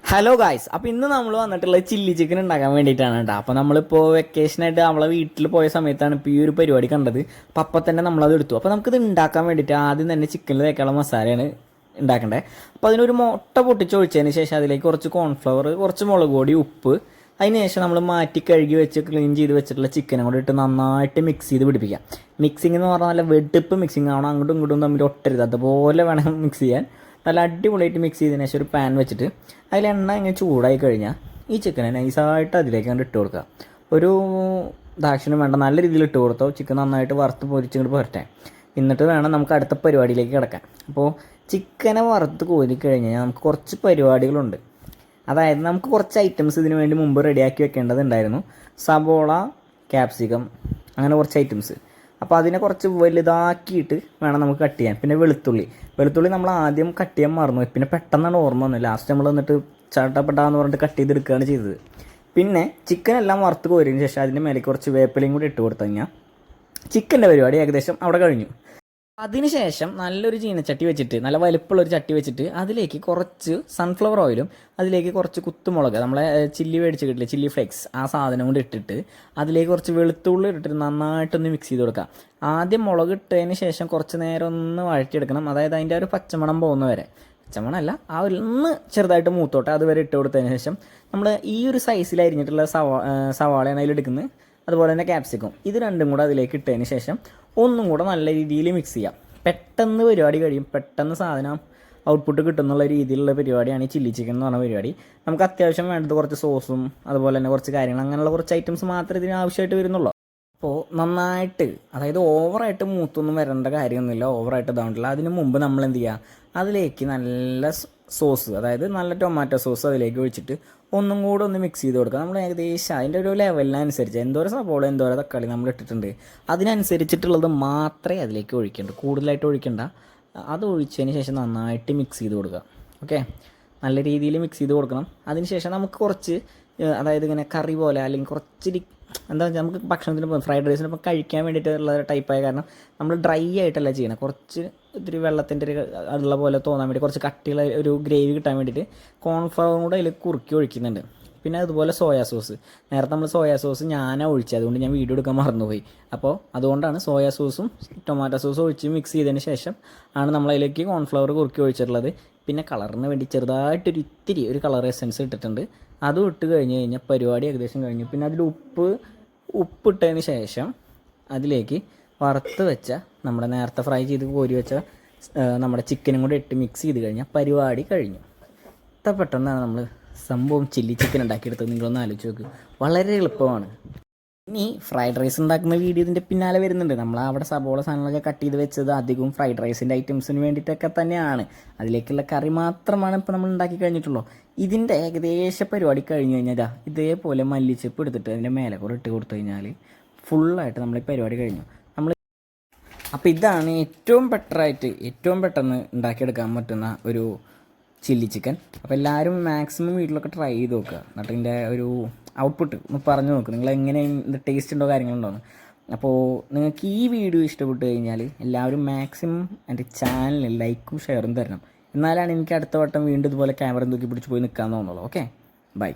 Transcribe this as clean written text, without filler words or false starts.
Hello guys, അപ്പോൾ ഇന്ന് നമ്മൾ വന്നിട്ടുള്ളത് ചില്ലി ചിക്കൻ ഉണ്ടാക്കാൻ വേണ്ടിയിട്ടാണ് കേട്ടോ. അപ്പോൾ നമ്മളിപ്പോൾ വെക്കേഷനായിട്ട് നമ്മളെ വീട്ടിൽ പോയ സമയത്താണ് ഇപ്പോൾ ഈ ഒരു പരിപാടി കണ്ടത്. അപ്പോൾ തന്നെ നമ്മളത് എടുത്തു. അപ്പോൾ നമുക്കിത് ഉണ്ടാക്കാൻ വേണ്ടിയിട്ട് ആദ്യം തന്നെ ചിക്കനിൽ തേക്കാനുള്ള മസാലയാണ് ഉണ്ടാക്കേണ്ടത്. അപ്പോൾ അതിനൊരു മുട്ട പൊട്ടിച്ചൊഴിച്ചതിന് ശേഷം അതിലേക്ക് കുറച്ച് കോൺഫ്ലവർ, കുറച്ച് മുളക് പൊടി, ഉപ്പ്, അതിന് ശേഷം നമ്മൾ മാറ്റി കഴുകി വെച്ച് ക്ലീൻ ചെയ്ത് വെച്ചിട്ടുള്ള ചിക്കനും കൂടെ ഇട്ട് നന്നായിട്ട് മിക്സ് ചെയ്ത് പിടിപ്പിക്കാം. മിക്സിംഗ് എന്ന് പറഞ്ഞാൽ നല്ല വെടുപ്പ് മിക്സിംഗ് ആവണം, അങ്ങോട്ടും ഇങ്ങോട്ടും തമ്മിൽ ഒട്ടരുത്, അതുപോലെ വേണം മിക്സ് ചെയ്യാൻ. നല്ല അടിപൊളിയായിട്ട് മിക്സ് ചെയ്തതിന് ശേഷം ഒരു പാൻ വെച്ചിട്ട് അതിൽ എണ്ണ ഇങ്ങനെ ചൂടായി കഴിഞ്ഞാൽ ഈ ചിക്കനെ നൈസായിട്ട് അതിലേക്ക് കണ്ട് ഇട്ട് കൊടുക്കുക. ഒരു ദാക്ഷിണ്യം വേണ്ട, നല്ല രീതിയിൽ ഇട്ട് കൊടുത്തോ. ചിക്കൻ നന്നായിട്ട് വറുത്ത് പൊരിച്ചിങ്ങോട്ട് പോരട്ടെ. എന്നിട്ട് വേണം നമുക്ക് അടുത്ത പരിപാടിയിലേക്ക് കിടക്കാൻ. അപ്പോൾ ചിക്കനെ വറുത്ത് കോരി കഴിഞ്ഞാൽ നമുക്ക് കുറച്ച് പരിപാടികളുണ്ട്. അതായത് നമുക്ക് കുറച്ച് ഐറ്റംസ് ഇതിന് വേണ്ടി മുമ്പ് റെഡിയാക്കി വെക്കേണ്ടതുണ്ടായിരുന്നു. സബോള, ക്യാപ്സിക്കം, അങ്ങനെ കുറച്ച് ഐറ്റംസ്. അപ്പോൾ അതിനെ കുറച്ച് വലുതാക്കിയിട്ട് വേണം നമുക്ക് കട്ട് ചെയ്യാൻ. പിന്നെ വെളുത്തുള്ളി നമ്മൾ ആദ്യം കട്ട് ചെയ്യാൻ മറന്നു. പിന്നെ പെട്ടെന്നാണ് ഓർമ്മ വന്നത്. ലാസ്റ്റ് നമ്മൾ എന്നിട്ട് ചട്ടപ്പെട്ടാന്ന് പറഞ്ഞിട്ട് കട്ട് ചെയ്തെടുക്കുകയാണ് ചെയ്തത്. പിന്നെ ചിക്കൻ എല്ലാം വറുത്ത് കോരിയതിന് ശേഷം അതിൻ്റെ മേലെ കുറച്ച് വേപ്പിലയും കൂടി ഇട്ട് കൊടുത്തു കഴിഞ്ഞാൽ ചിക്കൻ്റെ പരിപാടി ഏകദേശം അവിടെ കഴിഞ്ഞു. അതിനുശേഷം നല്ലൊരു ചീനച്ചട്ടി വെച്ചിട്ട്, നല്ല വലിപ്പമുള്ളൊരു ചട്ടി വെച്ചിട്ട് അതിലേക്ക് കുറച്ച് സൺഫ്ലവർ ഓയിലും അതിലേക്ക് കുറച്ച് കുത്തുമുളക്, നമ്മളെ ചില്ലി മേടിച്ച് കിട്ടില്ല, ചില്ലി ഫ്ലേക്സ്, ആ സാധനം കൊണ്ട് ഇട്ടിട്ട് അതിലേക്ക് കുറച്ച് വെളുത്തുള്ളി ഇട്ടിട്ട് നന്നായിട്ടൊന്ന് മിക്സ് ചെയ്ത് കൊടുക്കുക. ആദ്യം മുളക് ഇട്ടതിന് ശേഷം കുറച്ച് നേരം ഒന്ന് വഴറ്റിയെടുക്കണം. അതായത് അതിൻ്റെ ഒരു പച്ചമണം പോകുന്ന വരെ, പച്ചമണമല്ല, ആ ഒരു ഒന്ന് ചെറുതായിട്ട് മൂത്തോട്ടെ, അതുവരെ ഇട്ട് കൊടുത്തതിന് ശേഷം നമ്മൾ ഈ ഒരു സൈസിൽ അരിഞ്ഞിട്ടുള്ള സവാളയാണ് അതിലെടുക്കുന്നത്. അതുപോലെ തന്നെ ക്യാപ്സിക്കം, ഇത് രണ്ടും കൂടെ അതിലേക്ക് ഇട്ടതിന് ശേഷം ഒന്നും കൂടെ നല്ല രീതിയിൽ മിക്സ് ചെയ്യാം. പെട്ടെന്ന് പരിപാടി കഴിയും, പെട്ടെന്ന് സാധനം ഔട്ട്പുട്ട് കിട്ടുന്നുള്ള രീതിയിലുള്ള പരിപാടിയാണ് ഈ ചില്ലി ചിക്കൻ എന്ന് പറഞ്ഞ പരിപാടി. നമുക്ക് അത്യാവശ്യം വേണ്ടത് കുറച്ച് സോസും അതുപോലെ തന്നെ കുറച്ച് കാര്യങ്ങൾ, അങ്ങനെയുള്ള കുറച്ച് ഐറ്റംസ് മാത്രമേ ഇതിന് ആവശ്യമായിട്ട് വരുന്നുള്ളൂ. അപ്പോൾ നന്നായിട്ട്, അതായത് ഓവറായിട്ട് മൂത്തൊന്നും വരേണ്ട കാര്യമൊന്നുമില്ല, ഓവറായിട്ട് ഇതാവണ്ടില്ല. അതിന് മുമ്പ് നമ്മൾ എന്ത് ചെയ്യുക, അതിലേക്ക് നല്ല സോസ്, അതായത് നല്ല ടൊമാറ്റോ സോസ് അതിലേക്ക് ഒഴിച്ചിട്ട് ഒന്നും കൂടെ ഒന്ന് മിക്സ് ചെയ്ത് കൊടുക്കുക. നമ്മൾ ഏകദേശം അതിൻ്റെ ഒരു ലെവലിനനുസരിച്ച് എന്തോരം സവോള എന്തോരം തക്കാളി നമ്മൾ ഇട്ടിട്ടുണ്ട് അതിനനുസരിച്ചിട്ടുള്ളത് മാത്രമേ അതിലേക്ക് ഒഴിക്കേണ്ടൂ, കൂടുതലായിട്ട് ഒഴിക്കേണ്ട. അത് ഒഴിച്ചതിന് ശേഷം നന്നായിട്ട് മിക്സ് ചെയ്ത് കൊടുക്കുക. ഓക്കെ, നല്ല രീതിയിൽ മിക്സ് ചെയ്ത് കൊടുക്കണം. അതിന് ശേഷം നമുക്ക് കുറച്ച്, അതായത് ഇങ്ങനെ കറി പോലെ അല്ലെങ്കിൽ കുറച്ചിരി എന്താ വെച്ചാൽ നമുക്ക് ഭക്ഷണത്തിന് ഫ്രൈഡ് റൈസിനൊപ്പം കഴിക്കാൻ വേണ്ടിയിട്ടുള്ള ടൈപ്പായ കാരണം നമ്മൾ ഡ്രൈ ആയിട്ടല്ല ചെയ്യണം. കുറച്ച് ഇത്തിരി വെള്ളത്തിൻ്റെ ഒരു ഉള്ള പോലെ തോന്നാൻ വേണ്ടി, കുറച്ച് കട്ടിയുള്ള ഒരു ഗ്രേവി കിട്ടാൻ വേണ്ടിയിട്ട് കോൺഫ്ലവറും കൂടെ അതിൽ കുറുക്കി ഒഴിക്കുന്നുണ്ട്. പിന്നെ അതുപോലെ സോയാ സോസ്, നേരത്തെ നമ്മൾ സോയാ സോസ് ഞാനാണ് ഒഴിച്ചത്, അതുകൊണ്ട് ഞാൻ വീഡിയോ എടുക്കാൻ മറന്നുപോയി. അപ്പോൾ അതുകൊണ്ടാണ് സോയാ സോസും ടൊമാറ്റോ സോസും ഒഴിച്ച് മിക്സ് ചെയ്തതിന് ശേഷം ആണ് നമ്മൾ അതിലേക്ക് കോൺഫ്ലവർ കുറുക്കി ഒഴിച്ചിട്ടുള്ളത്. പിന്നെ കളറിന് വേണ്ടി ചെറുതായിട്ടൊരു ഇത്തിരി ഒരു കളർ എസൻസ് ഇട്ടിട്ടുണ്ട്. അതും ഇട്ട് കഴിഞ്ഞ് കഴിഞ്ഞാൽ പരിപാടി ഏകദേശം കഴിഞ്ഞു. പിന്നെ അതിൽ ഉപ്പിട്ടതിന് ശേഷം അതിലേക്ക് വറുത്ത് വെച്ച നമ്മുടെ നേരത്തെ ഫ്രൈ ചെയ്ത് കോരി വെച്ച നമ്മുടെ ചിക്കനും കൂടെ ഇട്ട് മിക്സ് ചെയ്ത് കഴിഞ്ഞാൽ പരിപാടി കഴിഞ്ഞു. ഇത്ര പെട്ടെന്നാണ് നമ്മൾ സംഭവം ചില്ലി ചിക്കൻ ഉണ്ടാക്കിയെടുത്തത്. നിങ്ങളൊന്ന് ആലോചിച്ച് നോക്ക്, വളരെ എളുപ്പമാണ്. ഇനി ഫ്രൈഡ് റൈസ് ഉണ്ടാക്കുന്ന വീഡിയോ ഇതിൻ്റെ പിന്നാലെ വരുന്നുണ്ട്. നമ്മൾ അവിടെ സബോള സാധനങ്ങളൊക്കെ കട്ട് ചെയ്ത് വെച്ചത് അധികവും ഫ്രൈഡ് റൈസിൻ്റെ ഐറ്റംസിന് വേണ്ടിയിട്ടൊക്കെ തന്നെയാണ്. അതിലേക്കുള്ള കറി മാത്രമാണ് ഇപ്പോൾ നമ്മൾ ഉണ്ടാക്കി കഴിഞ്ഞിട്ടുള്ളൂ. ഇതിൻ്റെ ഏകദേശ പരിപാടി കഴിഞ്ഞ് കഴിഞ്ഞാൽ ഇതേപോലെ മല്ലിച്ചപ്പ് എടുത്തിട്ട് അതിൻ്റെ മേലെ കൂടെ ഇട്ട് കൊടുത്തു കഴിഞ്ഞാൽ ഫുള്ളായിട്ട് നമ്മൾ ഈ പരിപാടി കഴിഞ്ഞു. അപ്പോൾ ഇതാണ് ഏറ്റവും പെട്ടെന്ന് ഉണ്ടാക്കിയെടുക്കാൻ പറ്റുന്ന ഒരു ചില്ലി ചിക്കൻ. അപ്പോൾ എല്ലാവരും മാക്സിമം വീട്ടിലൊക്കെ ട്രൈ ചെയ്ത് നോക്കുക. എന്നിട്ട് ഇതിൻ്റെ ഒരു ഔട്ട്പുട്ട് ഒന്ന് പറഞ്ഞു നോക്കുക, നിങ്ങൾ എങ്ങനെ ടേസ്റ്റ് ഉണ്ടോ കാര്യങ്ങളുണ്ടോയെന്ന്. അപ്പോൾ നിങ്ങൾക്ക് ഈ വീഡിയോ ഇഷ്ടപ്പെട്ട് കഴിഞ്ഞാൽ എല്ലാവരും മാക്സിമം എൻ്റെ ചാനലിൽ ലൈക്കും ഷെയറും തരണം. എന്നാലാണ് എനിക്ക് അടുത്ത വട്ടം വീണ്ടും ഇതുപോലെ ക്യാമറ തൂക്കി പിടിച്ച് പോയി നിൽക്കാൻ തോന്നുള്ളൂ. Okay, by.